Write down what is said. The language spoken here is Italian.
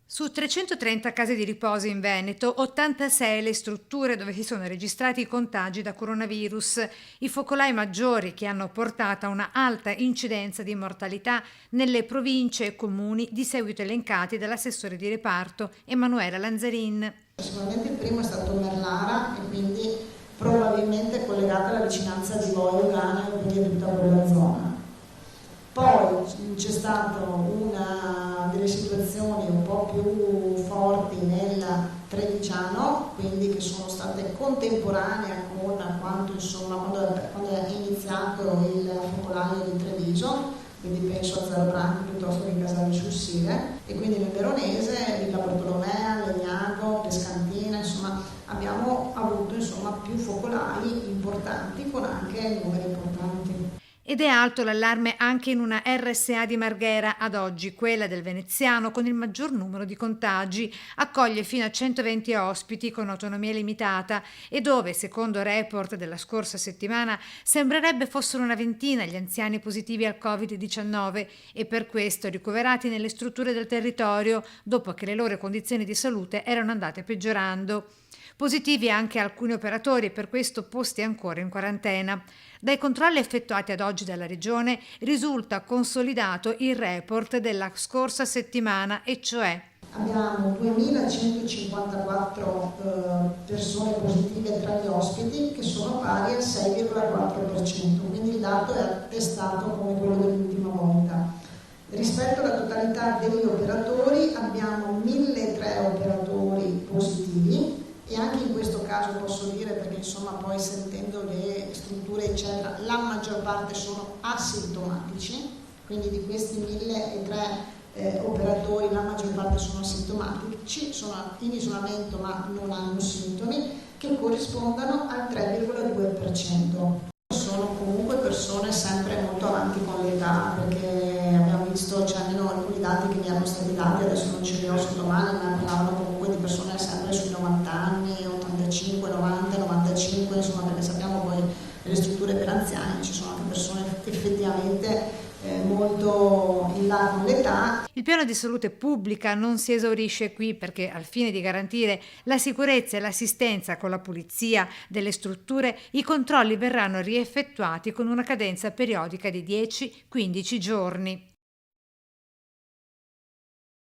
Su 330 case di riposo in Veneto, 86 le strutture dove si sono registrati i contagi da coronavirus, i focolai maggiori che hanno portato a una alta incidenza di mortalità nelle province e comuni di seguito elencati dall'assessore di reparto Emanuela Lanzarin. Sicuramente il primo è stato Merlara e quindi probabilmente collegato alla vicinanza di Voi, Lugano e quindi di tutta quella zona. Poi c'è stata una delle situazioni un po' più forti nel Trevigiano, quindi che sono state contemporanee con quando è iniziato il focolaio di Treviso, quindi penso a Zero Branco piuttosto che Casale sul Sile, e quindi nel Veronese, Villa Bartolomea, Legnago, Pescantina, insomma abbiamo avuto più focolai importanti con anche numeri importanti. Ed è alto l'allarme anche in una RSA di Marghera, ad oggi quella del Veneziano con il maggior numero di contagi, accoglie fino a 120 ospiti con autonomia limitata e dove, secondo report della scorsa settimana, sembrerebbe fossero una ventina gli anziani positivi al Covid-19 e per questo ricoverati nelle strutture del territorio dopo che le loro condizioni di salute erano andate peggiorando. Positivi anche alcuni operatori e per questo posti ancora in quarantena. Dai controlli effettuati ad oggi dalla Regione risulta consolidato il report della scorsa settimana, e cioè abbiamo 2.154 persone positive tra gli ospiti, che sono pari al 6,4%, quindi il dato è attestato come quello dell'ultima volta. Rispetto alla totalità degli operatori abbiamo 1.003 operatori positivi, e anche in questo caso posso dire, perché poi sentendo le strutture eccetera, la maggior parte sono asintomatici, quindi di questi 1.003 operatori la maggior parte sono asintomatici, sono in isolamento ma non hanno sintomi, che corrispondono al 3,2%. Sono comunque persone sempre molto avanti con l'età, perché abbiamo visto, almeno alcuni dati che mi erano stati dati, adesso non ce li ho sotto mano, ma parlavano comunque di persone sempre sui 90 anni, 85, 90, 95, perché sappiamo poi nelle strutture per anziani ci sono anche persone effettivamente molto in là con l'età. Il piano di salute pubblica non si esaurisce qui perché al fine di garantire la sicurezza e l'assistenza con la pulizia delle strutture, i controlli verranno rieffettuati con una cadenza periodica di 10-15 giorni.